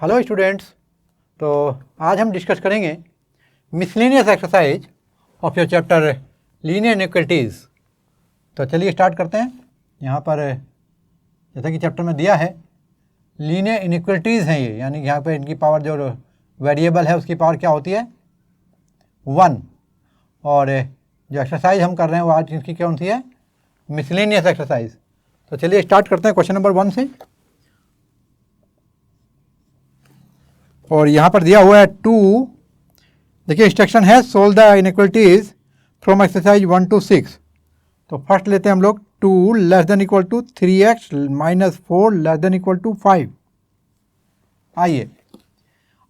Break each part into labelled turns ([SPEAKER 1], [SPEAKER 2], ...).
[SPEAKER 1] Hello students. तो आज हम डिस्कस करेंगे miscellaneous exercise of your chapter linear inequalities. तो चलिए स्टार्ट करते हैं। यहाँ पर जैसा कि चैप्टर में दिया है लीनियर इनइक्वालिटीज़ हैं ये, यानी यहाँ पे इनकी पावर जो वेरिएबल है उसकी पावर क्या होती है 1। और जो एक्सरसाइज हम कर रहे हैं वो आज इसकी कौन सी है, मिसलेनियस एक्सरसाइज। तो चलिए स्टार्ट करते हैं क्वेश्चन नंबर 1 से। और यहाँ पर दिया हुआ है 2। देखिए इंस्ट्रक्शन है solve the inequalities from exercise 1 to 6। तो फर्स्ट लेते हैं हम लोग 2 less than equal to 3x minus 4 less than equal to 5। आइए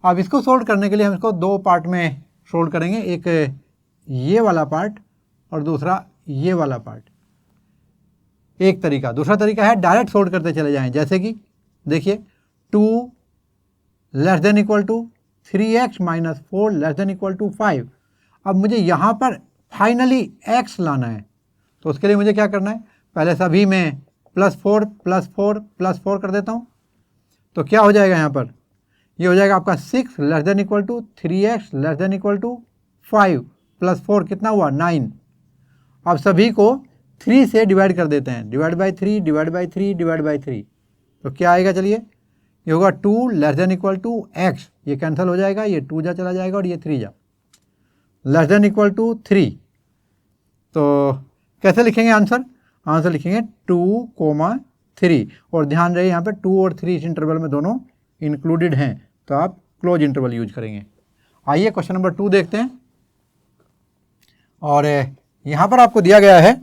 [SPEAKER 1] अब इसको सोल्व करने के लिए हम इसको दो पार्ट में सोल्व करेंगे, एक ये वाला पार्ट और दूसरा ये वाला पार्ट। एक तरीका, दूसरा तरीका है डायरेक्ट सोल्व करते चले जाएं, जैसे कि देखिए 2 less than equal to 3x minus 4 less than equal to 5। अब मुझे यहाँ पर फाइनली x लाना है, तो उसके लिए मुझे क्या करना है, पहले सभी में +4 +4 +4 कर देता हूँ। तो क्या हो जाएगा यहाँ पर, ये हो जाएगा आपका 6 less than equal to 3x less than equal to 5 +4 कितना हुआ 9। अब सभी को 3 से डिवाइड कर देते हैं, divide by 3 divide by 3 divide by 3। तो क्या आएगा, चलिए ये होगा 2 less than equal to x, ये कैंसिल हो जाएगा, ये 2 जा चला जाएगा और ये 3 जा, लेस देन इक्वल टू 3। तो कैसे लिखेंगे आंसर, आंसर लिखेंगे 2, 3। और ध्यान रहे यहाँ पे 2 और 3 इस इंटरवल में दोनों इंक्लूडेड हैं, तो आप क्लोज इंटरवल यूज करेंगे। आइए क्वेश्चन नंबर 2 देखते हैं। और यहाँ पर आपको दिया गया है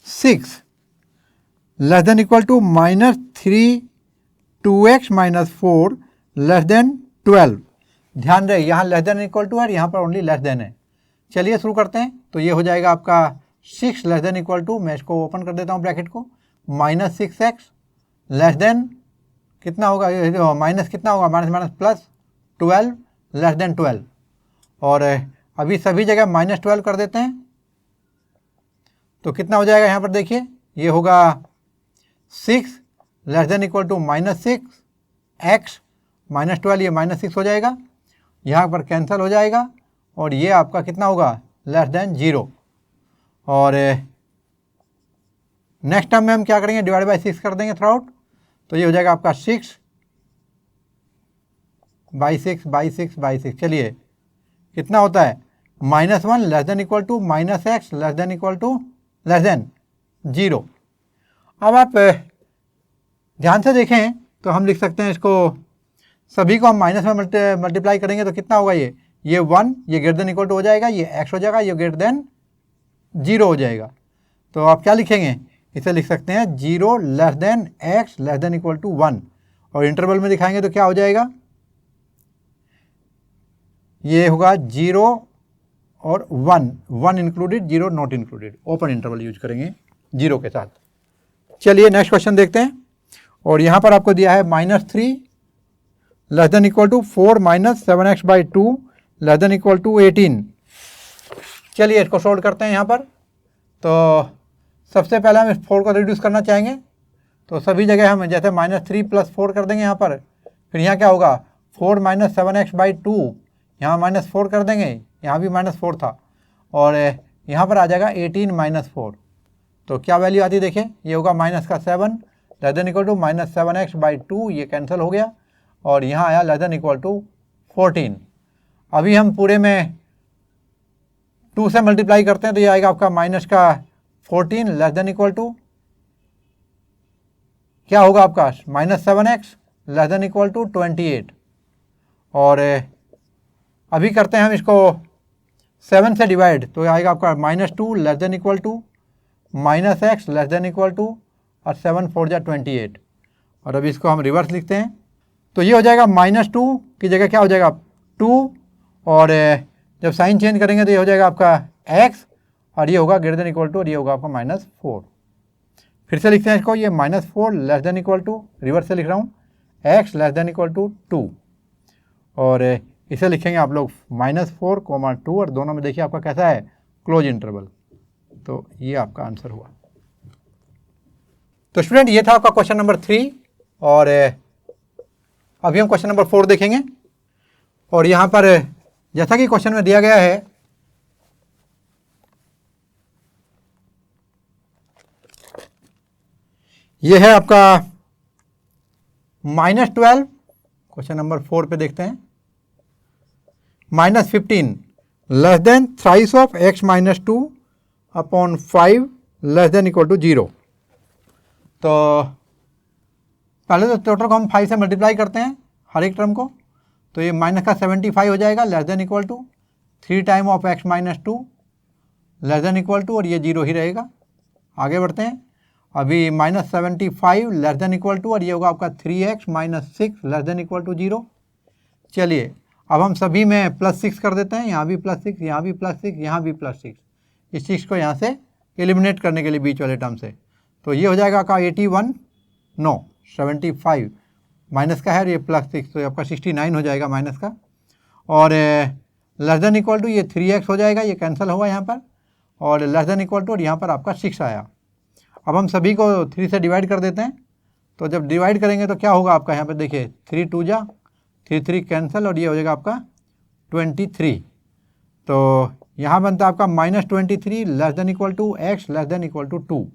[SPEAKER 1] 6 less than equal to -3 2x minus 4 less than 12। ध्यान रहे यहाँ लेस देन इक्वल टू है, यहाँ पर ओनली लेस देन है। चलिए शुरू करते हैं। तो ये हो जाएगा आपका 6 लेस देन इक्वल टू, मैं इसको ओपन कर देता हूँ ब्रैकेट को, -6x लेस देन कितना होगा, माइनस कितना होगा, minus minus plus 12 less than 12। और अभी सभी जगह -12 कर देते हैं, तो कितना हो जाएगा यहाँ पर देखिए, ये होगा 6 less than equal to -6x -12, ये -6 हो जाएगा, यहाँ पर कैंसिल हो जाएगा और ये आपका कितना होगा लेस देन 0। और नेक्स्ट टर्म में हम क्या करेंगे, डिवाइड बाई 6 कर देंगे थ्रू। तो ये हो जाएगा आपका 6 बाई 6 बाई 6 बाई 6। चलिए कितना होता है, -1 less than equal to -x less than equal to less than 0। अब आप ध्यान से देखें तो हम लिख सकते हैं इसको, सभी को हम माइनस में मल्टीप्लाई करेंगे तो कितना होगा, ये 1, ये ग्रेटर देन इक्वल टू हो जाएगा, ये x हो जाएगा, ये ग्रेटर देन 0 हो जाएगा। तो आप क्या लिखेंगे, इसे लिख सकते हैं 0 less than x less than equal to 1। और इंटरवल में दिखाएंगे तो क्या हो जाएगा, ये होगा 0 और 1 included, 0 not included. Open interval use करेंगे 0 के साथ। चलिए नेक्स्ट क्वेश्चन देखते हैं। और यहाँ पर आपको दिया है -3 less than equal to 4 minus 7x by 2 less than equal to 18। चलिए इसको सोल्व करते हैं यहाँ पर। तो सबसे पहले हम इस 4 को रिड्यूस करना चाहेंगे, तो सभी जगह हम जैसे -3 + 4 कर देंगे यहाँ पर। फिर यहाँ क्या होगा, 4 माइनस 7x बाई 2, यहाँ -4 कर देंगे, यहाँ भी -4 था, और यहाँ पर आ जाएगा 18 - 4। तो क्या वैल्यू आती है देखिए, ये होगा -7 less than equal to -7x by 2, ये कैंसिल हो गया, और यहाँ आया लेस देन इक्वल टू 14। अभी हम पूरे में 2 से मल्टीप्लाई करते हैं तो ये आएगा आपका -14 लेस देन इक्वल टू क्या होगा आपका -7x less than equal to 28। और अभी करते हैं हम इसको 7 से डिवाइड, तो आएगा आपका -2 less than equal to -x less than equal to, और 7 4 जा 28। और अभी इसको हम रिवर्स लिखते हैं, तो ये हो जाएगा -2 की जगह क्या हो जाएगा 2, और जब साइन चेंज करेंगे तो ये हो जाएगा आपका x, और ये होगा ग्रेटर देन इक्वल टू, और ये होगा आपका -4। फिर से लिखते हैं इसको, ये -4 less than equal to, reverse से लिख रहा हूँ, x less than equal to 2। और इसे लिखेंगे आप लोग -4, 2, और दोनों में देखिए आपका कैसा है क्लोज इंटरवल। तो ये आपका आंसर हुआ। तो स्टूडेंट ये था आपका क्वेश्चन नंबर 3। और अभी हम क्वेश्चन नंबर 4 देखेंगे और यहाँ पर जैसा कि क्वेश्चन में दिया गया है ये है आपका -12, क्वेश्चन नंबर 4 पे देखते हैं, -15 less than thrice of x minus 2 upon 5 less than equal to 0। तो पहले तो टोटल को हम 5 से मल्टीप्लाई करते हैं हर एक टर्म को, तो ये माइनस का 75 हो जाएगा less than equal to 3 time of x minus 2 less than equal to, और ये 0 ही रहेगा। आगे बढ़ते हैं, अभी -75 लेस देन इक्वल टू, और ये होगा आपका 3x minus 6 less than equal to 0। चलिए अब हम सभी में +6 कर देते हैं, यहाँ भी +6, यहाँ भी +6, यहाँ भी +6, इस 6 को यहाँ से एलिमिनेट करने के लिए बीच वाले टर्म से, तो ये हो जाएगा आपका 81, नो 75 माइनस का है, ये +6, तो आपका 69 हो जाएगा माइनस का, और लेस देन इक्वल टू ये 3x हो जाएगा, ये कैंसिल होगा यहाँ पर, और लेस देन इक्वल टू, और यहाँ पर आपका 6 आया। अब हम सभी को 3 से डिवाइड कर देते हैं, तो जब डिवाइड करेंगे तो क्या होगा आपका, यहाँ पर देखिए 3 2 जा 3 3 कैंसिल, और ये हो जाएगा आपका 23। तो यहाँ बनता है आपका -23 less than equal to x less than equal to 2।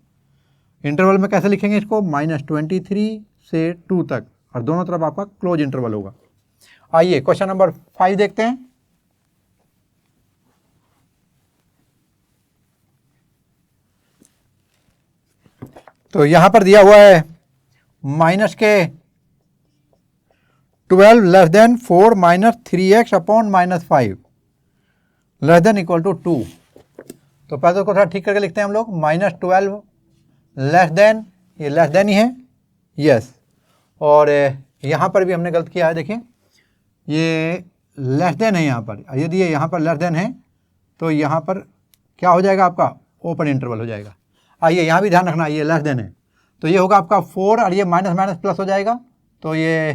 [SPEAKER 1] Interval में कैसे लिखेंगे इसको, -23 से 2 तक, और दोनों तरफ आपका क्लोज इंटरवल होगा। आइए क्वेश्चन नंबर 5 देखते हैं। तो यहाँ पर दिया हुआ है माइनस के 12 less than 4 minus 3x upon -5 less than equal to 2। तो पहले तो थोड़ा ठीक करके लिखते हैं हम लोग, -12 लेस देन, ये लेस देन ही है, यस, और यहाँ पर भी हमने गलत किया है, देखिए ये लेस देन है यहाँ पर, यदि ये यहाँ पर लेस देन है तो यहाँ पर क्या हो जाएगा आपका, ओपन इंटरवल हो जाएगा। आइए यहाँ भी ध्यान रखना, ये लेस देन है, तो ये होगा आपका 4, और ये माइनस माइनस प्लस हो जाएगा, तो ये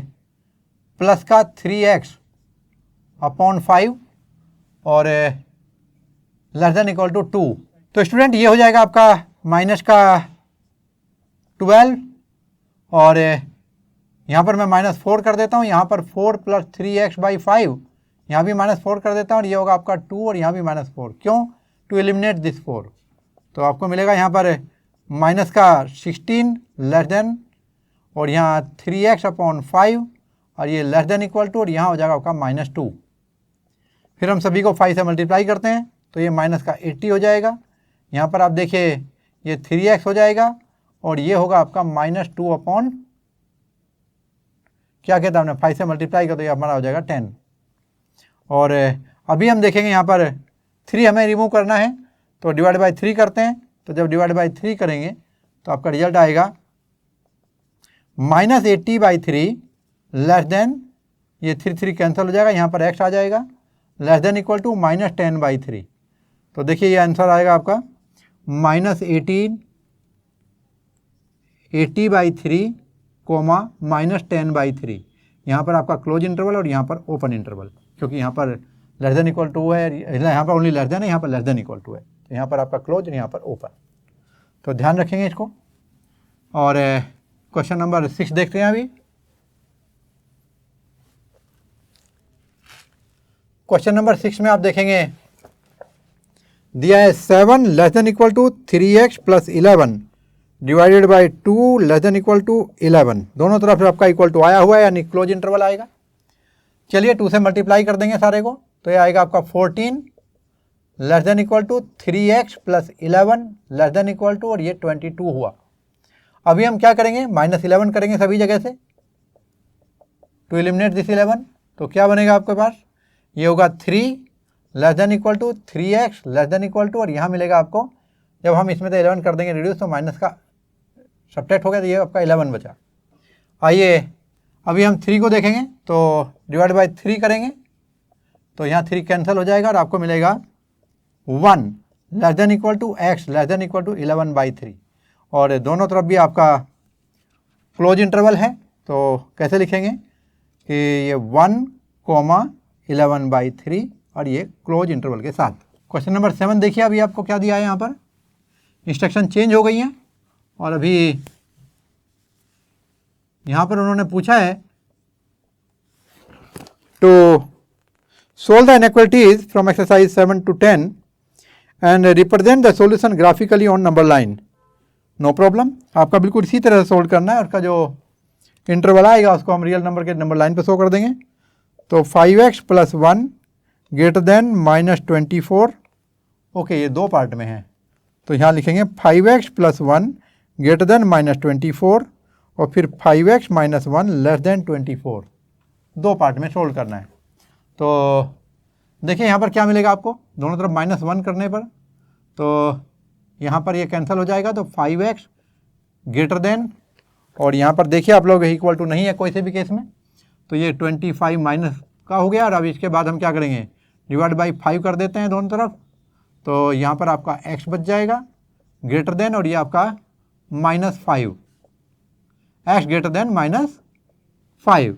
[SPEAKER 1] प्लस का 3x अपॉन 5 और लेस देन इक्वल टू 2। तो स्टूडेंट ये हो जाएगा आपका माइनस का 12, और यहाँ पर मैं -4 कर देता हूँ, यहाँ पर 4 + 3x/5, यहाँ भी -4 कर देता हूँ, और ये होगा आपका 2, और यहाँ भी -4, क्यों, टू एलिमिनेट दिस 4। तो आपको मिलेगा यहाँ पर माइनस का 16 लेस देन, और यहाँ 3x अपॉन 5, और ये लेस देन इक्वल टू, और यहाँ हो जाएगा आपका -2। फिर हम सभी को 5 से मल्टीप्लाई करते हैं, तो ये माइनस का 80 हो जाएगा, यहाँ पर आप देखिए ये 3x हो जाएगा, और ये होगा आपका -2 अपॉन, क्या कहता है हमने 5 से मल्टीप्लाई कर, तो ये हमारा हो जाएगा 10। और अभी हम देखेंगे यहाँ पर 3 हमें रिमूव करना है, तो डिवाइड बाई 3 करते हैं, तो जब डिवाइड बाई 3 करेंगे तो आपका रिजल्ट आएगा -80/3 लेस देन, ये 3 3 कैंसिल हो जाएगा, यहाँ पर x आ जाएगा, लेस देन इक्वल टू -10/3। तो देखिए ये आंसर आएगा आपका -80/3 -10/3। यहाँ पर आपका क्लोज इंटरवल और यहाँ पर ओपन इंटरवल, क्योंकि यहाँ पर लेस देन इक्वल टू है, यहाँ पर ओनली लेस देन है, यहाँ पर लेस देन इक्वल टू है, तो यहाँ पर आपका क्लोज और यहाँ पर ओपन। तो ध्यान रखेंगे इसको। और क्वेश्चन नंबर 6 देखते हैं अभी। क्वेश्चन नंबर 6 में आप देखेंगे दिया है 7 less than equal to 3x + 11 divided by 2 less than equal to 11। दोनों तरफ से आपका इक्वल टू आया हुआ है, यानी क्लोज इंटरवल आएगा। चलिए 2 से मल्टीप्लाई कर देंगे सारे को, तो ये आएगा आपका 14 less than equal to 3x + 11 less than equal to, और ये 22 हुआ। अभी हम क्या करेंगे, -11 करेंगे सभी जगह से टू एलिमिनेट दिस 11। तो क्या बनेगा आपके पास, ये होगा 3 less than equal to 3x less than equal to, और यहाँ मिलेगा आपको, जब हम इसमें से 11 कर देंगे रिड्यूस, तो माइनस का सब्ट्रैक्ट हो गया, तो ये आपका 11 बचा। आइए अभी हम 3 को देखेंगे, तो डिवाइड बाई 3 करेंगे, तो यहाँ 3 कैंसिल हो जाएगा, और आपको मिलेगा 1 less than equal to x less than equal to 11/3। और दोनों तरफ भी आपका क्लोज इंटरवल है, तो कैसे लिखेंगे कि ये 1, 11/3, और ये क्लोज इंटरवल के साथ। क्वेश्चन नंबर 7 देखिए, अभी आपको क्या दिया है, यहाँ पर इंस्ट्रक्शन चेंज हो गई हैं, और अभी यहाँ पर उन्होंने पूछा है to solve the inequalities from exercise 7 to 10 and represent the solution graphically on number line. No problem. आपका बिल्कुल इसी तरह से सोल्व करना है. उसका जो इंटरवल आएगा उसको हम रियल नंबर के नंबर लाइन पे शो कर देंगे. तो 5x + 1 ग्रेटर देन -24. ओके, ये दो पार्ट में है, तो यहाँ लिखेंगे 5x + 1 ग्रेटर देन -24 और फिर 5x - 1 लेस देन 24. दो पार्ट में सोल्व करना है. तो देखिए यहाँ पर क्या मिलेगा आपको, दोनों तरफ -1 करने पर तो यहाँ पर ये कैंसिल हो जाएगा. तो 5x ग्रेटर देन, और यहाँ पर देखिए आप लोग इक्वल टू नहीं है कोई से भी केस में, तो ये 25 माइनस का हो गया. और अब इसके बाद हम क्या करेंगे, डिवाइड बाई 5 कर देते हैं दोनों तरफ. तो यहाँ पर आपका x बच जाएगा ग्रेटर देन, और ये आपका -5, x ग्रेटर देन -5.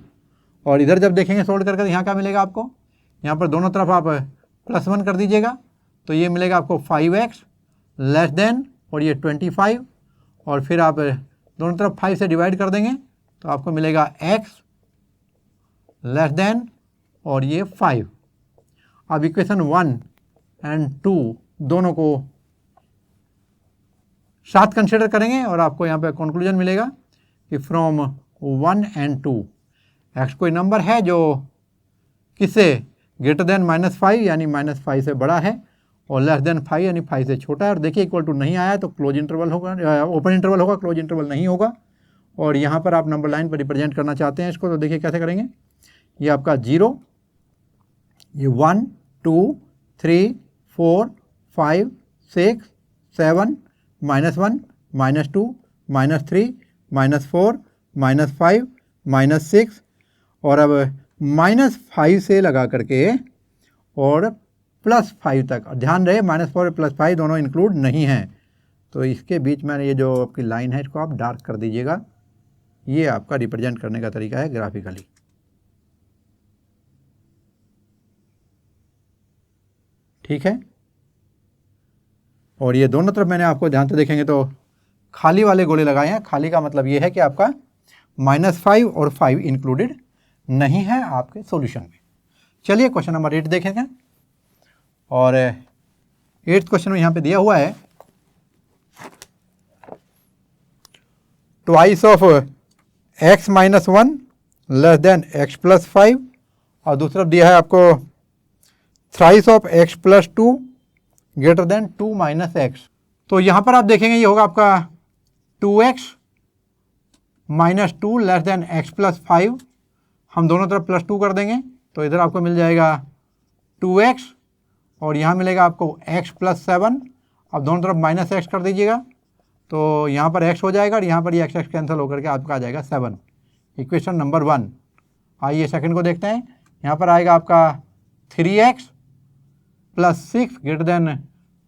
[SPEAKER 1] और इधर जब देखेंगे सोल्व करके यहाँ क्या मिलेगा आपको, यहाँ पर दोनों तरफ आप +1 कर दीजिएगा. तो ये मिलेगा आपको 5x लेस देन, और ये 25, और फिर आप दोनों तरफ 5 से डिवाइड कर देंगे तो आपको मिलेगा x लेस देन, और ये 5. अब इक्वेशन 1 और 2 दोनों को साथ कंसिडर करेंगे और आपको यहाँ पे कंक्लूजन मिलेगा कि फ्रॉम 1 और 2 x कोई नंबर है जो किससे ग्रेटर देन -5 यानी -5 से बड़ा है, और लेस देन 5 यानी 5 से छोटा है. और देखिए इक्वल टू नहीं आया तो क्लोज इंटरवल होगा, ओपन इंटरवल होगा, क्लोज इंटरवल नहीं होगा. और यहाँ पर आप नंबर लाइन पर रिप्रेजेंट करना चाहते हैं इसको, तो देखिए कैसे करेंगे. ये आपका 0, ये 1 2 3 4 5 6 7 -1 -2 -3 -4 -5 -6, और अब -5 से लगा करके और +5 तक. और ध्यान रहे -4 और +5 दोनों इंक्लूड नहीं हैं, तो इसके बीच में ये जो आपकी लाइन है इसको आप डार्क कर दीजिएगा. ये आपका रिप्रेजेंट करने का तरीका है ग्राफिकली. ठीक है. और ये दोनों तरफ मैंने आपको ध्यान से देखेंगे तो खाली वाले गोले लगाए हैं. खाली का मतलब ये है कि आपका -5 और 5 इंक्लूडेड नहीं है आपके सॉल्यूशन में. चलिए क्वेश्चन नंबर 8 देखेंगे. और 8th क्वेश्चन में यहाँ पे दिया हुआ है twice of x - 1 less than x + 5, और दूसरा दिया है आपको thrice of x + 2 greater than 2 - x. तो यहाँ पर आप देखेंगे ये होगा आपका 2x - 2 लेस देन x + 5. हम दोनों तरफ +2 कर देंगे तो इधर आपको मिल जाएगा 2x, और यहाँ मिलेगा आपको x + 7. अब दोनों तरफ -x कर दीजिएगा तो यहाँ पर x हो जाएगा, और यहाँ पर ये x कैंसिल होकर के आपका आ जाएगा 7. Equation number 1. आइए सेकंड को देखते हैं. यहाँ पर आएगा आपका 3x + 6 ग्रेटर देन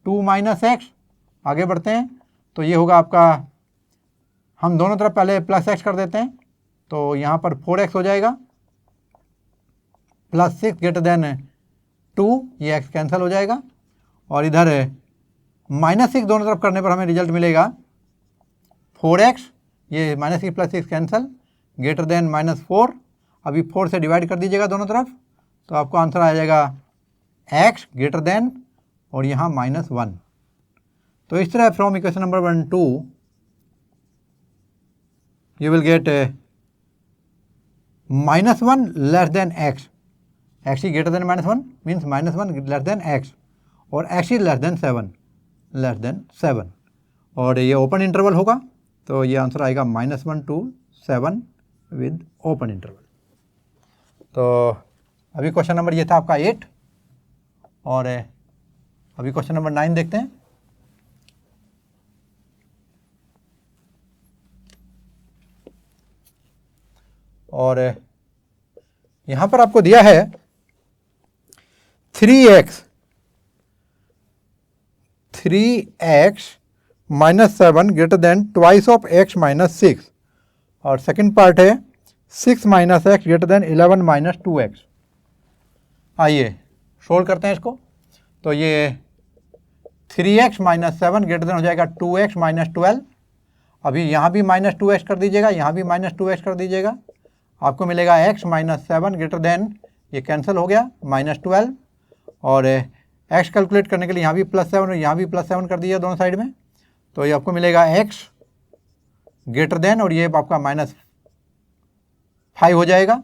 [SPEAKER 1] 2 - x. आगे बढ़ते हैं तो ये होगा आपका, हम दोनों तरफ पहले +x कर देते हैं तो यहाँ पर 4x हो जाएगा, +6 ग्रेटर देन 2, ये x कैंसिल हो जाएगा. और इधर -6 दोनों तरफ करने पर हमें रिजल्ट मिलेगा 4x, ये -6 + 6 कैंसिल, ग्रेटर देन -4. अभी 4 से डिवाइड कर दीजिएगा दोनों तरफ तो आपको आंसर आ जाएगा x ग्रेटर देन, और यहाँ -1. तो इस तरह from equation number 1 2 you will get -1 less than x. x is greater than -1 means -1 less than x, और x is लेस देन 7. और ये ओपन इंटरवल होगा तो ये आंसर आएगा -1 to 7 विद ओपन इंटरवल. तो अभी क्वेश्चन नंबर ये था आपका 8, और अभी क्वेश्चन नंबर 9 देखते हैं. और यहाँ पर आपको दिया है 3x - 7 greater than twice of x - 6, और सेकंड पार्ट है 6 - x ग्रेटर देन 11 - 2x. आइए सोल्व करते हैं इसको. तो ये 3x - 7 ग्रेटर देन हो जाएगा 2x - 12. अभी यहाँ भी -2x कर दीजिएगा, यहाँ भी -2x कर दीजिएगा. आपको मिलेगा x - 7 ग्रेटर देन ये कैंसिल हो गया, -12, और x कैलकुलेट करने के लिए यहाँ भी +7 और यहाँ भी +7 कर दिया दोनों साइड में, तो ये आपको मिलेगा x ग्रेटर देन, और ये आपका -5 हो जाएगा।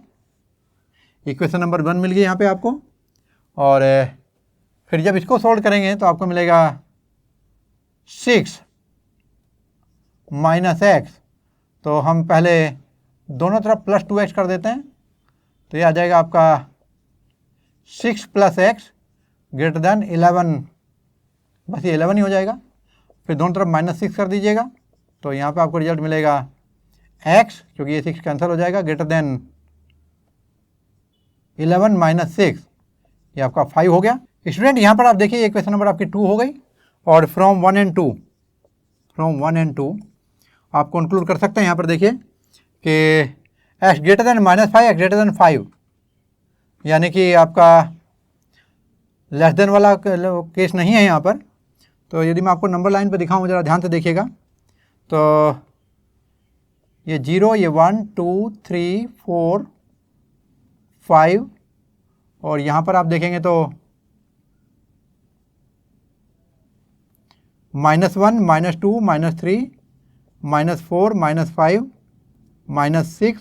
[SPEAKER 1] इक्वेशन नंबर 1 मिल गई यहाँ पे आपको। और फिर जब इसको सोल्व करेंगे तो आपको मिलेगा 6 - x, तो हम पहले दोनों तरफ +2x कर देते हैं, तो ये आ जाएगा आपका 6 + x ग्रेटर देन 11, बस ये 11 ही हो जाएगा। फिर दोनों तरफ -6 कर दीजिएगा, तो यहाँ पे आपको रिजल्ट मिलेगा x, क्योंकि ये 6 कैंसिल हो जाएगा, ग्रेटर देन 11 - 6, ये आपका 5 हो गया। स्टूडेंट यहाँ पर आप देखिए इक्वेशन नंबर आपकी 2 हो गई, और फ्रॉम 1 and 2 आप कंक्लूड कर सकते हैं यहाँ पर देखिए कि x greater then -5, x greater then 5, यानी कि आपका लेस देन वाला केस नहीं है यहाँ पर। तो यदि मैं आपको नंबर लाइन पर दिखाऊँ, ज़रा ध्यान से देखिएगा, तो ये 0, ये 1, 2, 3, 4, 5, और यहाँ पर आप देखेंगे तो -1, -2, -3, -4, -5, -6।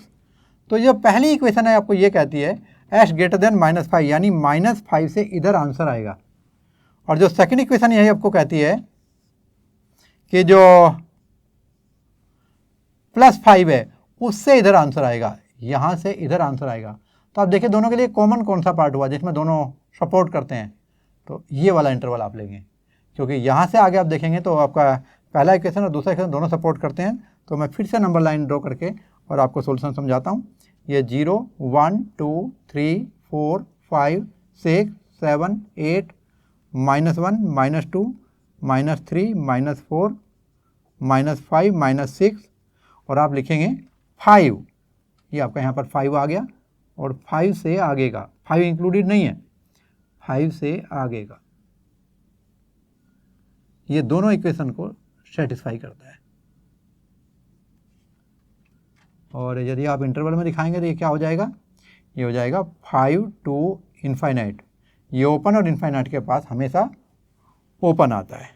[SPEAKER 1] तो जो पहली इक्वेशन है आपको ये कहती है x ग्रेटर देन -5, यानी -5 से इधर आंसर आएगा। और जो सेकंड इक्वेशन यही आपको कहती है कि जो +5 है उससे इधर आंसर आएगा, यहाँ से इधर आंसर आएगा। तो आप देखिए दोनों के लिए कॉमन कौन सा पार्ट हुआ जिसमें दोनों सपोर्ट करते हैं, तो ये वाला इंटरवल आप लेंगे, क्योंकि यहाँ से आगे आप देखेंगे तो आपका पहला इक्वेशन और दूसरा इक्वेशन दोनों सपोर्ट करते हैं। तो मैं फिर से नंबर लाइन ड्रॉ करके और आपको सोल्यूशन समझाता हूँ। ये 0, 1, 2, 3, 4, 5, 6, 7, 8, -1, -2, -3, -4, -5, -6, और आप लिखेंगे 5, ये आपका यहाँ पर 5 आ गया, और 5 से आगे का 5 इंक्लूडेड नहीं है, 5 से आगे का, ये दोनों इक्वेशन को सेटिस्फाई करता है। और यदि आप इंटरवल में दिखाएंगे तो ये क्या हो जाएगा, ये हो जाएगा 5 to इन्फाइनाइट। ये ओपन और इन्फाइनाइट के पास हमेशा ओपन आता है।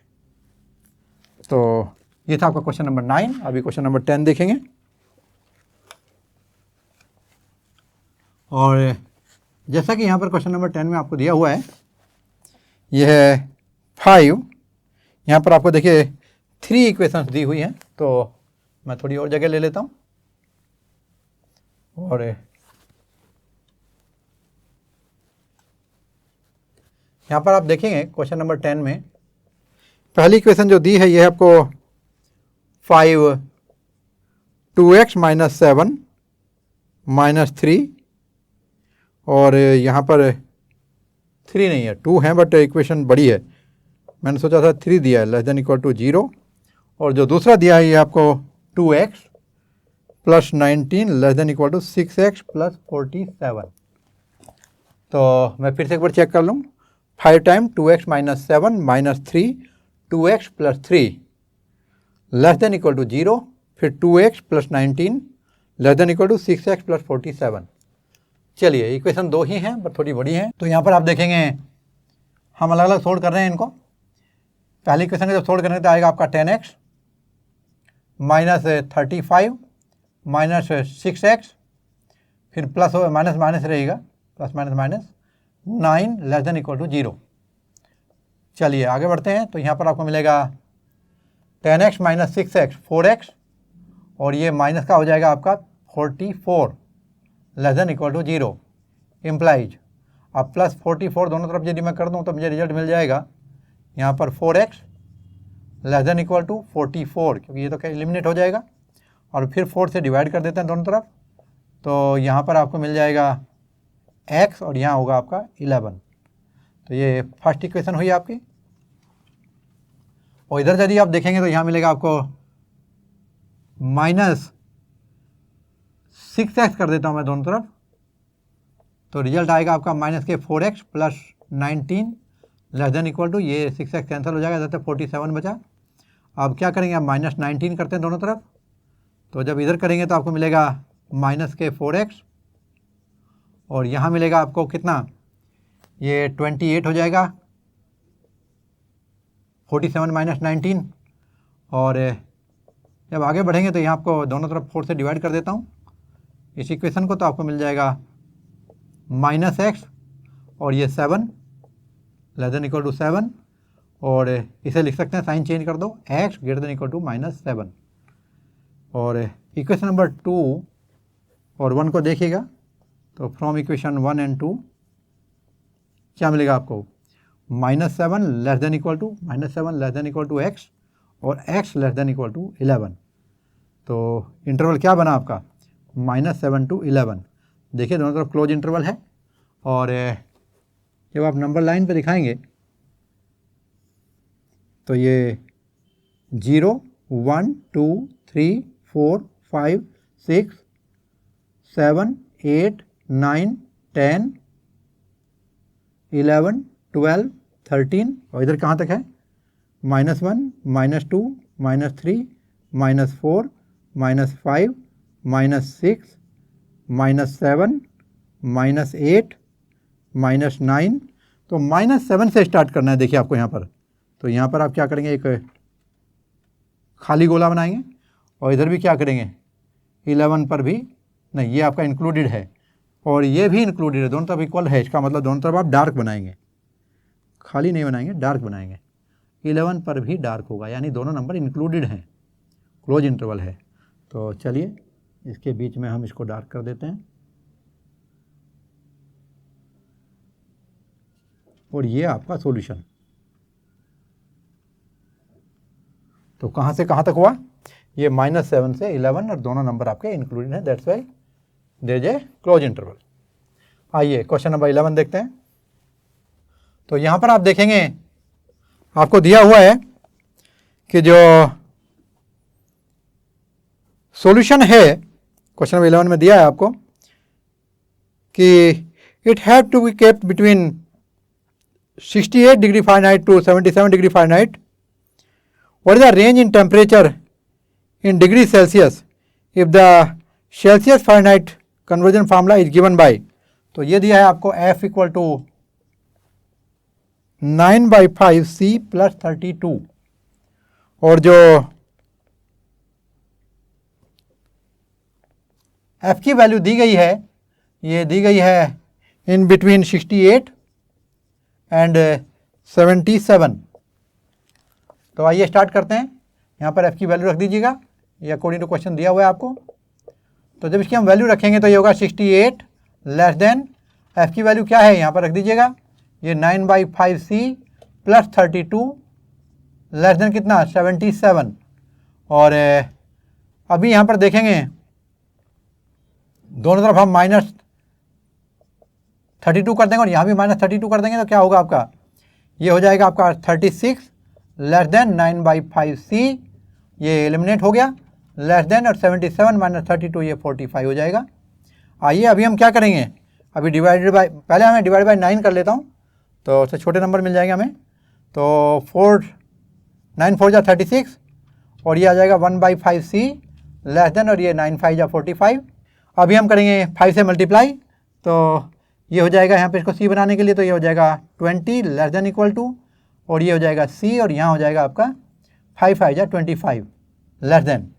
[SPEAKER 1] तो ये था आपका क्वेश्चन नंबर 9। अभी क्वेश्चन नंबर 10 देखेंगे। और जैसा कि यहाँ पर क्वेश्चन नंबर 10 में आपको दिया हुआ है, यह है 5, यहाँ पर आपको देखिए 3 इक्वेशंस दी हुई हैं, तो मैं थोड़ी और जगह ले लेता हूँ। और यहाँ पर आप देखेंगे क्वेश्चन नंबर 10 में पहली इक्वेशन जो दी है यह है आपको 5 2x - 7 - 3, और यहाँ पर 3 नहीं है, 2 है, बट इक्वेशन बड़ी है, मैंने सोचा था 3 दिया है, <= 0। और जो दूसरा दिया है ये आपको 2x + 19 <= 6x + 47। तो मैं फिर से एक बार चेक कर लूँ, 5 टाइम 2x - 7 - 3, 2x + 3 <= 0, फिर 2x + 19 <= 6x + 47। चलिए इक्वेशन 2 ही हैं, पर थोड़ी बड़ी हैं। तो यहाँ पर आप देखेंगे हम अलग अलग सोल्व कर रहे हैं इनको। पहली इक्वेशन का जब सोल्व करेंगे तो आएगा आपका 10x - 35 - 6x, फिर प्लस माइनस माइनस रहेगा, +- 9 <= 0। चलिए आगे बढ़ते हैं। तो यहाँ पर आपको मिलेगा 10x - 6x 4x, और ये माइनस का हो जाएगा आपका 44 <= 0, इम्प्लाइज। अब +44 दोनों तरफ यदि मैं कर दूँ तो मुझे रिजल्ट मिल जाएगा यहाँ पर 4x <= 44, क्योंकि ये तो क्या एलिमिनेट हो जाएगा, और फिर 4 से डिवाइड कर देते हैं दोनों तरफ, तो यहाँ पर आपको मिल जाएगा x, और यहाँ होगा आपका 11। तो ये फर्स्ट इक्वेशन हुई आपकी। और इधर यदि आप देखेंगे तो यहाँ मिलेगा आपको -6x कर देता हूँ मैं दोनों तरफ, तो रिजल्ट आएगा आपका -4x + 19 <= ये 6x कैंसिल हो जाएगा, जैसे 47 बचा। अब क्या करेंगे, आप -19 करते हैं दोनों तरफ, तो जब इधर करेंगे तो आपको मिलेगा -4x, और यहाँ मिलेगा आपको कितना, ये 28 हो जाएगा, 47 माइनस 19। और जब आगे बढ़ेंगे तो यहाँ आपको दोनों तरफ 4 से डिवाइड कर देता हूँ इस इक्वेशन को, तो आपको मिल जाएगा -x और ये 7 लेस देन इक्वल टू 7, और इसे लिख सकते हैं, साइन चेंज कर दो, x greater than equal to -7। और इक्वेशन नंबर 2 और 1 को देखिएगा, तो फ्रॉम इक्वेशन 1 एंड 2 क्या मिलेगा आपको, -7 less than equal to x और x less than equal to 11। तो इंटरवल क्या बना आपका, -7 to 11। देखिए दोनों तरफ क्लोज इंटरवल है, और जब आप नंबर लाइन पे दिखाएंगे तो ये 0 1 2 3 4 5 6 7 8 9 10 11 12 13, और इधर कहाँ तक है, -1 -2 -3 -4 -5 -6 -7 -8 -9। तो -7 से स्टार्ट करना है। देखिए आपको यहाँ पर, तो यहाँ पर आप क्या करेंगे, एक खाली गोला बनाएंगे, और इधर भी क्या करेंगे, 11 पर भी नहीं, ये आपका इंक्लूडेड है और ये भी इंक्लूडेड है, दोनों तरफ इक्वल है, इसका मतलब दोनों तरफ आप डार्क बनाएंगे, खाली नहीं बनाएंगे, डार्क बनाएंगे। 11 पर भी डार्क होगा, यानी दोनों नंबर इंक्लूडेड हैं, क्लोज इंटरवल है। तो चलिए इसके बीच में हम इसको डार्क कर देते हैं, और ये आपका सॉल्यूशन। तो कहाँ से कहाँ तक हुआ, ये -7 से 11, और दोनों नंबर आपके इंक्लूडेड हैं, that's why there is a close interval. आइए क्वेश्चन नंबर 11 देखते हैं। तो यहाँ पर आप देखेंगे आपको दिया हुआ है कि जो सॉल्यूशन है, क्वेश्चन नंबर 11 में दिया है आपको कि it have to be kept between 68 degree fahrenheit to 77 degree fahrenheit. What is the range in temperature in degree Celsius if the Celsius Fahrenheit conversion formula is given by? तो ये दिया है आपको F equal to 9/5 C plus 32, और जो F की value दी गई है, ये दी गई है इन बिटवीन 68 एंड 77। तो आइए स्टार्ट करते हैं। यहाँ पर F की वैल्यू रख दीजिएगा, ये अकॉर्डिंग टू क्वेश्चन दिया हुआ है आपको। तो जब इसकी हम वैल्यू रखेंगे तो ये होगा 68 लेस देन, F की वैल्यू क्या है यहाँ पर रख दीजिएगा, ये 9/5 C प्लस 32 लेस देन कितना, 77। और अभी यहाँ पर देखेंगे दोनों तरफ हम -32 कर देंगे और यहाँ भी -32 कर देंगे, तो क्या होगा आपका, ये हो जाएगा आपका 36 लेस देन 9/5 C, ये एलिमिनेट हो गया, लेस देन, और 77 माइनस 32 ये 45 हो जाएगा। आइए अभी हम क्या करेंगे, अभी डिवाइडेड बाय, पहले हमें डिवाइड बाय 9 कर लेता हूँ, तो उससे छोटे नंबर मिल जाएंगे हमें। तो 9 4 जा 36, और ये आ जाएगा 1/5 C लेस देन, और ये 9 5 जा 45। अभी हम करेंगे 5 से मल्टीप्लाई, तो ये हो जाएगा यहाँ पे इसको C बनाने के लिए, तो ये हो जाएगा 20 लेस देन इक्वल टू, और ये हो जाएगा C, और यहाँ हो जाएगा आपका 5 5 जा 25 लेस देन,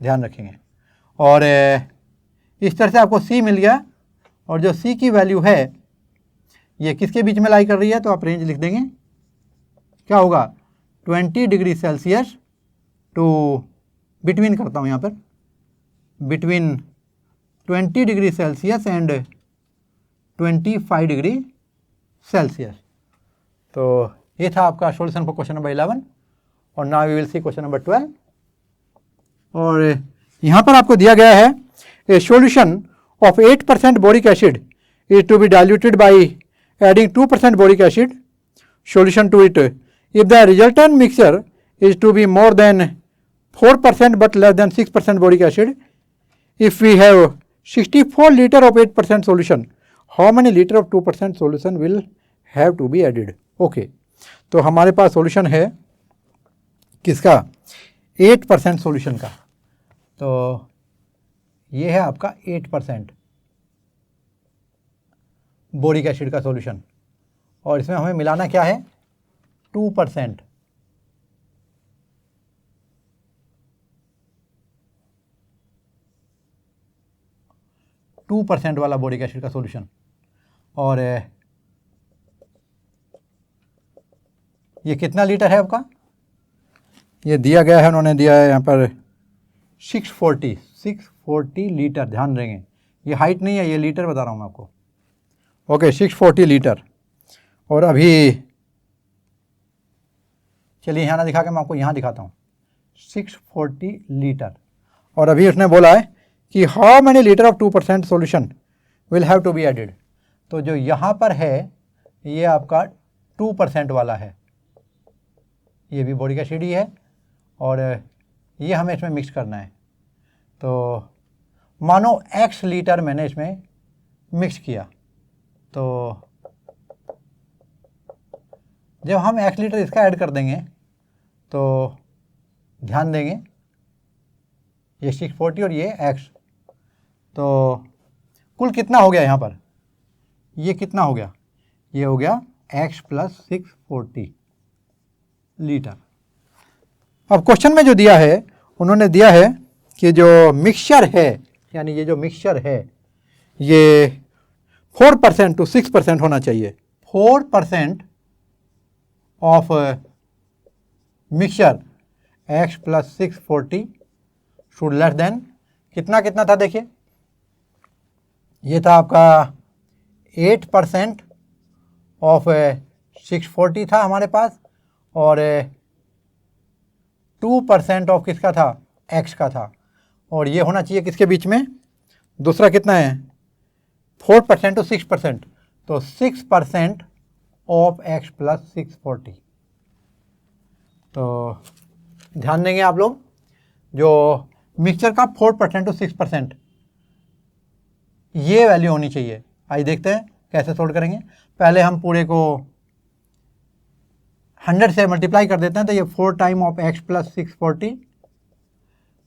[SPEAKER 1] ध्यान रखेंगे। और इस तरह से आपको C मिल गया, और जो C की वैल्यू है ये किसके बीच में लाई कर रही है, तो आप रेंज लिख देंगे, क्या होगा 20 डिग्री सेल्सियस टू, बिटवीन करता हूँ यहाँ पर, between 20 degree Celsius and 25 degree Celsius. तो ये था आपका सॉल्यूशन फॉर क्वेश्चन नंबर 11, और now we will see question number 12। और यहाँ पर आपको दिया गया है a solution of 8% boric acid is to be diluted by adding 2% boric acid solution to it if the resultant mixture is to be more than 4% but less than 6% boric acid. If we have 64 liter of 8% solution, how many liter of 2% solution will have to be added? Okay, तो हमारे पास solution है किसका, 8% solution का। तो ये है आपका 8%, boric acid का सॉल्यूशन, और इसमें हमें मिलाना क्या है 2%। वाला बोरिक एसिड का सॉल्यूशन, और ये कितना लीटर है आपका, ये दिया गया है, उन्होंने दिया है यहाँ पर 640 लीटर। ध्यान देंगे ये हाइट नहीं है, ये लीटर बता रहा हूँ मैं आपको। Okay 640 litre. और अभी चलिए यहाँ ना दिखा के मैं आपको यहाँ दिखाता हूँ 640 लीटर। और अभी उसने बोला है कि how many litre of 2% solution will have to be added. तो जो यहाँ पर है ये आपका 2% वाला है, ये भी बोरिक एसिड ही है, और ये हमें इसमें मिक्स करना है। तो मानो x लीटर मैंने इसमें मिक्स किया, तो जब हम x लीटर इसका ऐड कर देंगे तो ध्यान देंगे ये 640 और ये x, तो कुल कितना हो गया यहाँ पर, ये कितना हो गया, ये हो गया x + 640 लीटर। अब क्वेश्चन में जो दिया है, उन्होंने दिया है कि जो मिक्सचर है, यानी ये जो मिक्सचर है ये 4% to 6% होना चाहिए। 4% of mixture x + 640 should less than कितना कितना था, देखिए ये था आपका 8% ऑफ 640 था हमारे पास, और 2% ऑफ किसका था, x का था, और ये होना चाहिए किसके बीच में, दूसरा कितना है 4% to 6%, तो 6% ऑफ x + 640। तो ध्यान देंगे आप लोग, जो मिक्सचर का 4% to 6% ये वैल्यू होनी चाहिए। आइए देखते हैं कैसे सोल्व करेंगे। पहले हम पूरे को 100 से मल्टीप्लाई कर देते हैं, तो ये 4 time of x + 640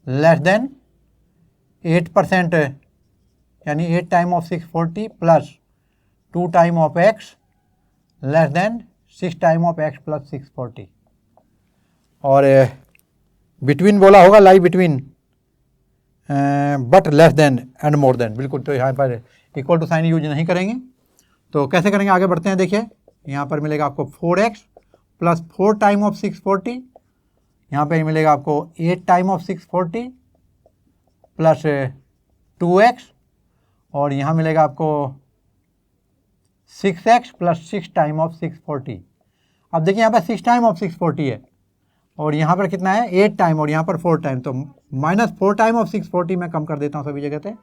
[SPEAKER 1] less than 8%, यानी 8 time of 640 plus 2 time of x less then 6 time of x + 640। और बिटवीन बोला होगा, lie between, but less then and more than, बिल्कुल। तो यहाँ पर इक्वल टू साइन यूज नहीं करेंगे। तो कैसे करेंगे, आगे बढ़ते हैं। देखिए यहाँ पर मिलेगा आपको 4x + 4 टाइम ऑफ 640, यहाँ पे मिलेगा आपको 8 टाइम ऑफ 640 प्लस 2x, और यहाँ मिलेगा आपको 6x + 6 टाइम ऑफ 640। अब देखिए यहाँ पर 6 टाइम ऑफ 640 है, और यहाँ पर कितना है 8 टाइम, और यहाँ पर 4 टाइम, तो -4 टाइम ऑफ 640 मैं कम कर देता हूँ सभी जगह पे,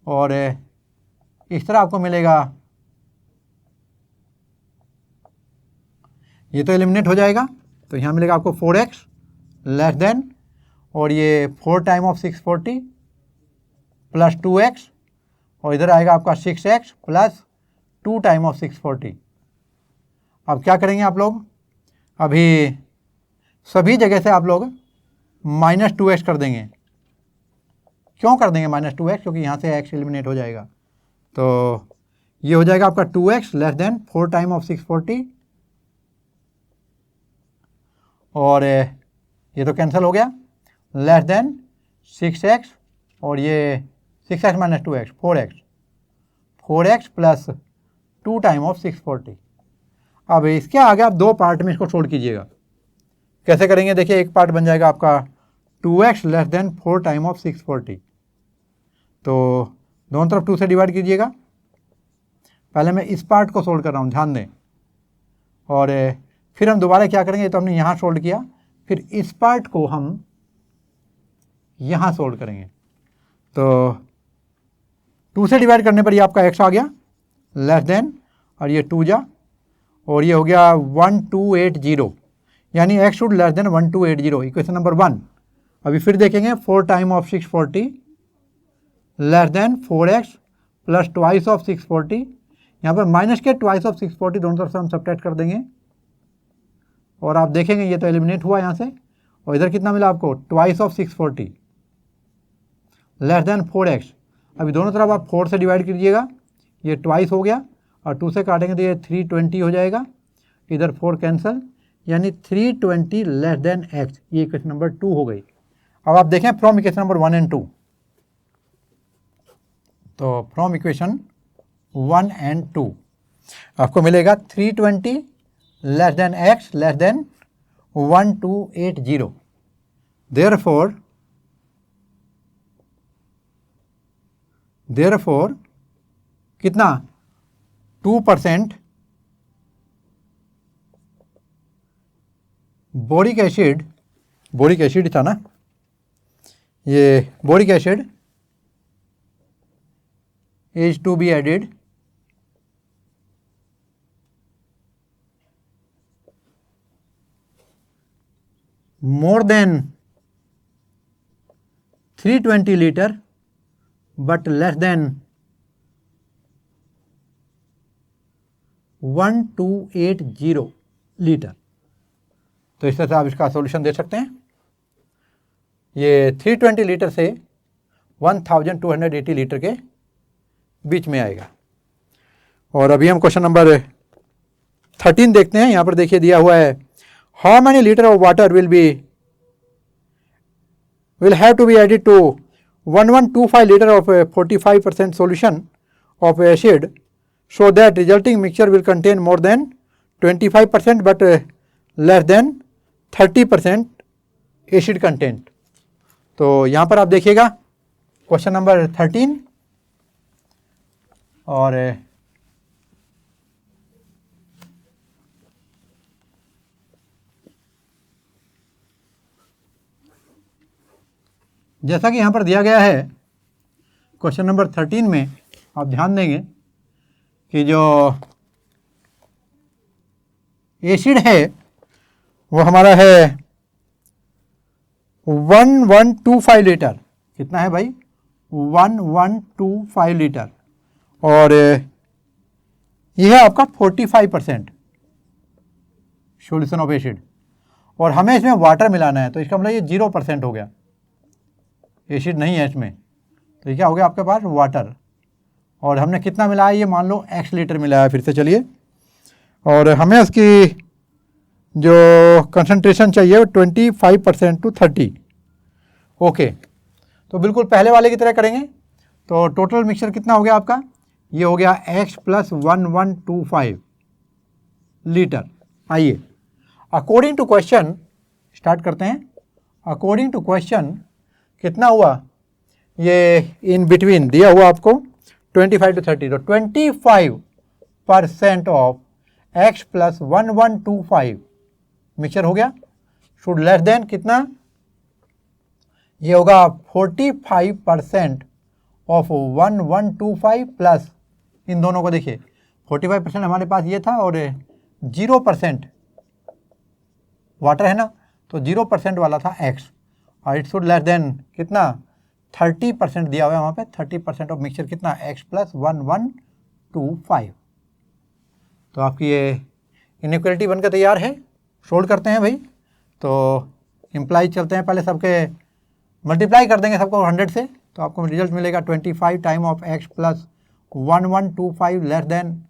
[SPEAKER 1] और इस तरह आपको मिलेगा, ये तो एलिमिनेट हो जाएगा, तो यहाँ मिलेगा आपको 4x लेस देन, और ये 4 टाइम ऑफ 640 प्लस 2x, और इधर आएगा आपका 6x प्लस 2 टाइम ऑफ 640। अब क्या करेंगे आप लोग, अभी सभी जगह से आप लोग -2x कर देंगे। क्यों कर देंगे -2x, क्योंकि यहाँ से x एलिमिनेट हो जाएगा। तो ये हो जाएगा आपका 2x less than 4 time of 640, और ये तो कैंसिल हो गया, लेस देन 6x, और ये 6x - 2x 4x plus 2 time of 640। अब इसके आगे आप दो पार्ट में इसको छोड़ कीजिएगा। कैसे करेंगे, देखिए एक पार्ट बन जाएगा आपका 2x less than 4 time of 640, तो दोनों तरफ 2 से डिवाइड कीजिएगा। पहले मैं इस पार्ट को सोल्व कर रहा हूँ, ध्यान दें, और फिर हम दोबारा क्या करेंगे, तो हमने यहाँ सोल्व किया, फिर इस पार्ट को हम यहाँ सोल्व करेंगे। तो 2 से डिवाइड करने पर ये आपका x आ गया लेस देन, और ये 2 जा, और ये हो गया 1280, यानी x should less than 1280, equation number 1। अभी फिर देखेंगे 4 time of 640 less than 4x plus twice of 640, यहाँ पर माइनस के ट्वाइस ऑफ 640 दोनों तरफ से हम सब्ट्रैक्ट कर देंगे, और आप देखेंगे ये तो एलिमिनेट हुआ यहाँ से, और इधर कितना मिला आपको twice of 640 less than 4x। अभी दोनों तरफ आप 4 से डिवाइड कीजिएगा, ये ट्वाइस हो गया, और 2 से काटेंगे तो ये 320 हो जाएगा, इधर 4 कैंसल, यानी 320 लेस देन एक्स। ये इक्वेशन नंबर 2 हो गई। अब आप देखें फ्रॉम इक्वेशन नंबर 1 एंड 2, तो फ्रॉम इक्वेशन 1 एंड 2 आपको मिलेगा 320 less than x less then 1280। Therefore कितना 2% बोरिक एसिड था ना, ये boric acid is to be added more than 320 liter but less than 1280 litre. तो इस तरह से आप इसका सॉल्यूशन दे सकते हैं। ये 320 लीटर से 1280 लीटर के बीच में आएगा। और अभी हम क्वेश्चन नंबर 13 देखते हैं। यहाँ पर देखिए दिया हुआ है, how many litre of water will have to be added to 1125 liter of 45% solution of acid so that resulting mixture will contain more than 25% but less than 30% acid content। तो यहाँ पर आप देखिएगा क्वेश्चन नंबर 13 और जैसा कि यहाँ पर दिया गया है क्वेश्चन नंबर 13 में, आप ध्यान देंगे कि जो एसिड है वो हमारा है 1125 लीटर। कितना है भाई? 1125 लीटर। और यह है आपका 45% सॉल्यूशन ऑफ एसिड, और हमें इसमें वाटर मिलाना है, तो इसका मतलब ये 0% हो गया, एसिड नहीं है इसमें। तो ये क्या हो गया आपके पास? वाटर। और हमने कितना मिलाया? ये मान लो x लीटर मिलाया। फिर से चलिए, और हमें उसकी जो कंसंट्रेशन चाहिए वो 25% टू 30। ओके, तो बिल्कुल पहले वाले की तरह करेंगे। तो टोटल मिक्सचर कितना हो गया आपका? ये हो गया x प्लस 1125 लीटर। आइए अकॉर्डिंग टू क्वेश्चन स्टार्ट करते हैं। अकॉर्डिंग टू क्वेश्चन कितना हुआ? ये इन बिटवीन दिया हुआ आपको 25 टू 30, तो 25% ऑफ x प्लस 1125 मिक्सचर हो गया। शुड लेस देन कितना? ये होगा 45% ऑफ 1125 प्लस इन दोनों को देखिए, 45% हमारे पास ये था और 0% वाटर है ना, तो 0% वाला था x, और इट शुड लेस देन कितना? 30% दिया हुआ है वहाँ पे। 30% ऑफ मिक्सचर कितना? x plus 1125। तो आपकी ये इनइक्वालिटी बनकर तैयार है। सोल्व करते हैं भाई। तो इम्प्लाई चलते हैं, पहले सबके मल्टीप्लाई कर देंगे सबको 100 से, तो आपको रिजल्ट मिलेगा 25 time of x plus 1125 less then,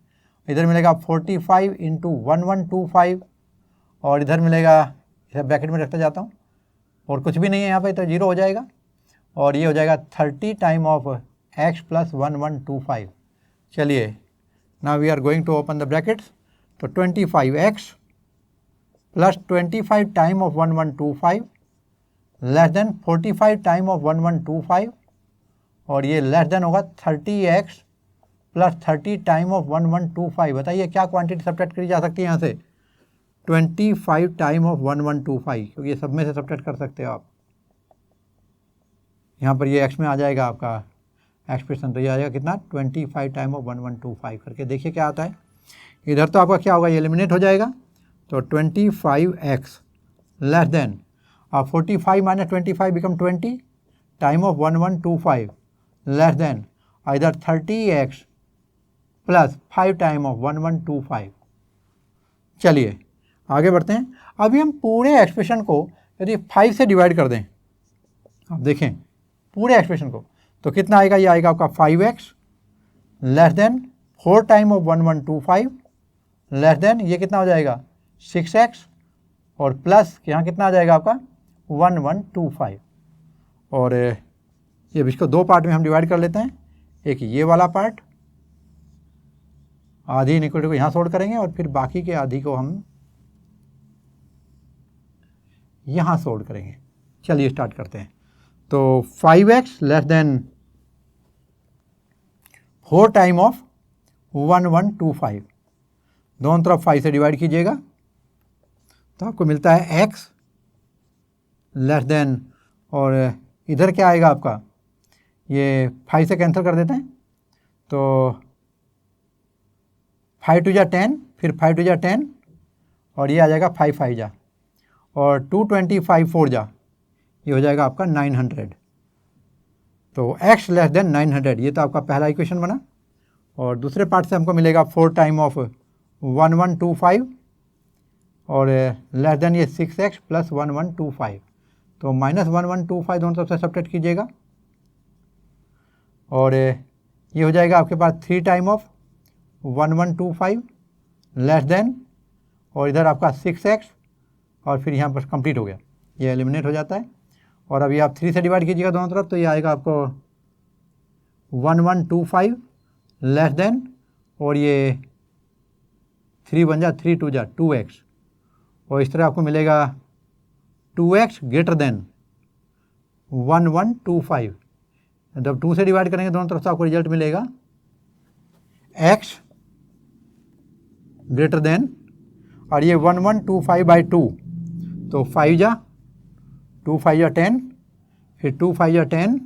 [SPEAKER 1] इधर मिलेगा 45 इंटू 1125, और इधर मिलेगा, इसे ब्रैकेट में रखता जाता हूँ, और कुछ भी नहीं है यहाँ पे, तो 0 हो जाएगा। और ये हो जाएगा 30 टाइम ऑफ x प्लस 1125। चलिए, now we are going to open the brackets. तो 25x plus 25 time of 1125 less than 45 time of 1125, और ये लेस देन होगा 30x प्लस 30 टाइम ऑफ 1125। बताइए क्या क्वांटिटी सब्ट्रैक्ट करी जा सकती है यहाँ से? 25 टाइम ऑफ 1125, क्योंकि ये सब में से सब्ट्रैक्ट कर सकते हो आप। यहाँ पर ये x में आ जाएगा आपका एक्सप्रेशन, तो ये आ जाएगा कितना? 25 टाइम ऑफ 1125 करके देखिए क्या आता है। इधर तो आपका क्या होगा? ये एलिमिनेट हो जाएगा। तो 25x लेस देन, और 45 minus 25 become 20 time of 1125 less then, और इधर 30x प्लस 5 टाइम ऑफ 1125। चलिए आगे बढ़ते हैं। अभी हम पूरे एक्सप्रेशन को यदि 5 से डिवाइड कर दें, आप देखें पूरे एक्सप्रेशन को, तो कितना आएगा? ये आएगा आपका 5x less than 4 time of 1125 less then ये कितना हो जाएगा 6x और प्लस यहाँ कितना आ जाएगा आपका 1125। और ये इसको दो पार्ट में हम डिवाइड कर लेते हैं, एक ये वाला पार्ट आधी इनइक्वालिटी को यहाँ सोल्व करेंगे और फिर बाकी के आधी को हम यहाँ सोल्व करेंगे। चलिए स्टार्ट करते हैं। तो 5x less than 4 time of 1125, दोनों तरफ 5 से डिवाइड कीजिएगा तो आपको मिलता है x लेस देन, और इधर क्या आएगा आपका, ये 5 से कैंसिल कर देते हैं तो 5 टू जा 10, फिर 5 टू जा 10 और ये आ जाएगा 5 5 जा, और 225 4 जा, ये हो जाएगा आपका 900। तो x लेस देन 900, ये तो आपका पहला इक्वेशन बना। और दूसरे पार्ट से हमको मिलेगा 4 टाइम ऑफ 1125 और लेस देन ये 6x प्लस 1125, तो माइनस 1125 दोनों तरफ से सब्ट्रैक्ट कीजिएगा और ये हो जाएगा आपके पास 3 टाइम ऑफ 1125 लेस देन, और इधर आपका 6x और फिर यहाँ पर कंप्लीट हो गया, ये एलिमिनेट हो जाता है। और अभी आप 3 से डिवाइड कीजिएगा दोनों तरफ तो ये आएगा आपको 1125 लेस देन, और ये 3 बन जा 3 2 जा 2x, और इस तरह आपको मिलेगा 2x ग्रेटर देन 1125। जब 2 से डिवाइड करेंगे दोनों तरफ से आपको रिजल्ट मिलेगा x ग्रेटर देन, और ये 1125/2, तो 5 जा 2 5 जा 10, फिर 2 5 जा 10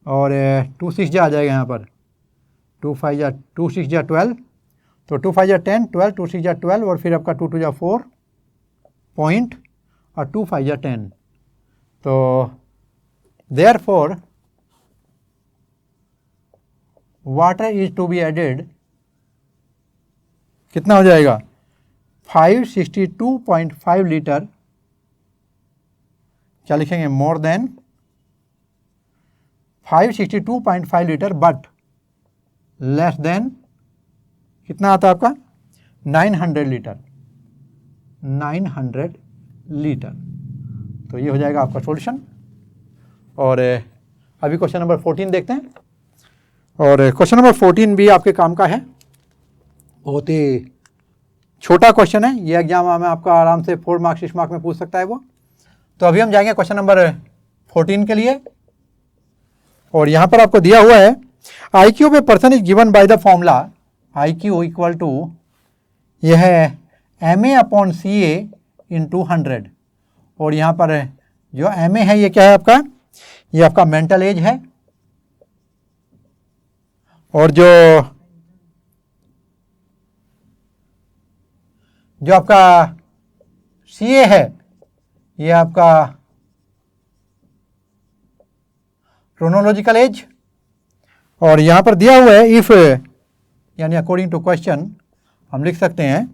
[SPEAKER 1] और 2 6 जा आ जाएगा यहाँ पर, 2 6 जा 12, तो 2 5 जा 10 12, 2 6 जा 12 और फिर आपका 2 2 जा 4 पॉइंट और 2 5 जा 10। तो therefore water is to be added, कितना हो जाएगा 562.5 लीटर, क्या लिखेंगे more than 562.5 litre but less than कितना आता है आपका 900 लीटर, 900 लीटर। तो ये हो जाएगा आपका सॉल्यूशन। और अभी क्वेश्चन नंबर 14 देखते हैं, और क्वेश्चन नंबर 14 भी आपके काम का है, बहुत ही छोटा क्वेश्चन है, ये एग्जाम में आपका आराम से 4 मार्क्स 6 मार्क्स में पूछ सकता है वो। तो अभी हम जाएंगे क्वेश्चन नंबर 14 के लिए, और यहाँ पर आपको दिया हुआ है IQ पे person is given by the formula IQ equal to, यह है MA/CA × 100, और यहाँ पर जो MA है ये क्या है आपका, ये आपका मेंटल एज है, और जो आपका CA है ये आपका क्रोनोलॉजिकल एज, और यहाँ पर दिया हुआ है इफ, यानी अकॉर्डिंग टू क्वेश्चन हम लिख सकते हैं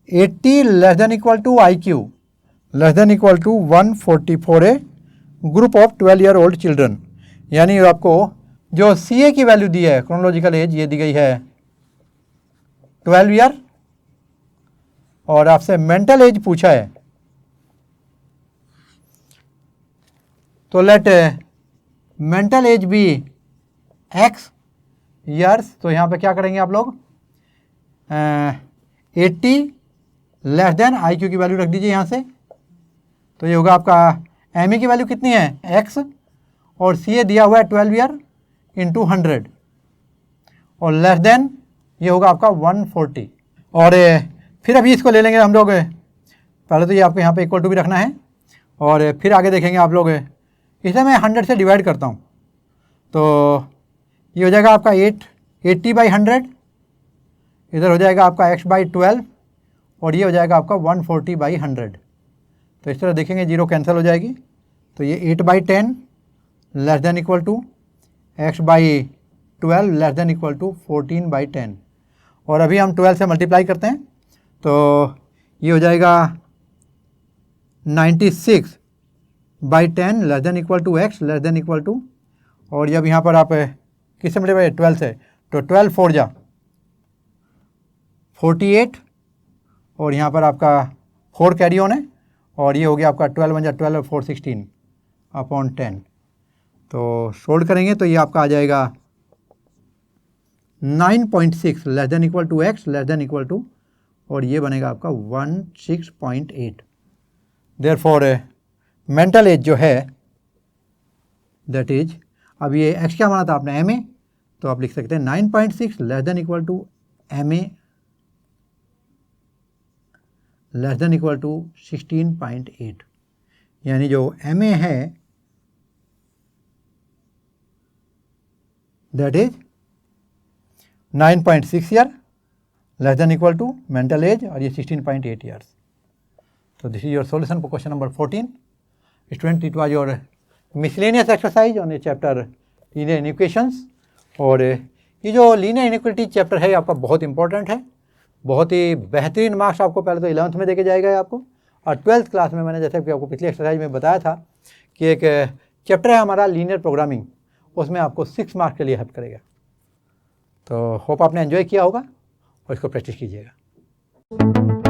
[SPEAKER 1] 80 less than equal to IQ less than equal to 144 a group of 12 year old children, यानी आपको जो CA की वैल्यू दी है क्रोनोलॉजिकल एज ये दी गई है 12 ईयर, और आपसे मेंटल एज पूछा है, तो let mental age be x years. तो यहाँ पे क्या करेंगे आप लोग 80 लेस देन IQ की वैल्यू रख दीजिए यहाँ से, तो ये होगा आपका MA की वैल्यू कितनी है x, और CA दिया हुआ है 12 ईयर × 100, और लेस देन ये होगा आपका 140। और फिर अभी इसको ले लेंगे हम लोग, पहले तो ये आपको यहाँ पे इक्वल टू भी रखना है, और फिर आगे देखेंगे आप लोग, इसे मैं 100 से डिवाइड करता हूँ, तो ये हो जाएगा आपका 80/100, इधर हो जाएगा आपका x/12, और ये हो जाएगा आपका 140/100। तो इस तरह देखेंगे जीरो कैंसिल हो जाएगी, तो ये 8/10 less than equal to x/12 less than equal to 14/10, और अभी हम 12 से मल्टीप्लाई करते हैं तो ये हो जाएगा 96/10 less than equal to x less than equal to, और जब यहाँ पर आप किससे मल्टीप्लाई 12 से, तो 12 4 जा 48 और यहाँ पर आपका 4 कैरी ऑन है और ये हो गया आपका 12 1 जा 12 और 4 16 अपॉन 10। तो सोल्व करेंगे तो ये आपका आ जाएगा 9.6 less than equal to x less than equal to और ये बनेगा आपका 16.8। देयरफॉर मेंटल एज जो है दैट इज, अब ये एक्स क्या माना था आपने एम ए, तो आप लिख सकते हैं 9.6 less than equal to M A less than equal to 16.8, यानी जो एम ए है that is 9.6 year less than equal to mental age और ये 16.8 ईयर्स। तो this is your solution for question number 14। Student, it was your miscellaneous exercise on a chapter linear inequations. और ये जो linear inequality chapter है आपका बहुत important है, बहुत ही बेहतरीन मार्क्स आपको पहले तो 11th में देके जाएगा आपको, और 12th क्लास में मैंने जैसे कि आपको पिछली एक्सरसाइज में बताया था कि एक चैप्टर है हमारा लीनियर प्रोग्रामिंग, उसमें आपको 6 मार्क्स के लिए हेल्प करेगा। तो होप आपने एंजॉय किया होगा और इसको प्रैक्टिस कीजिएगा।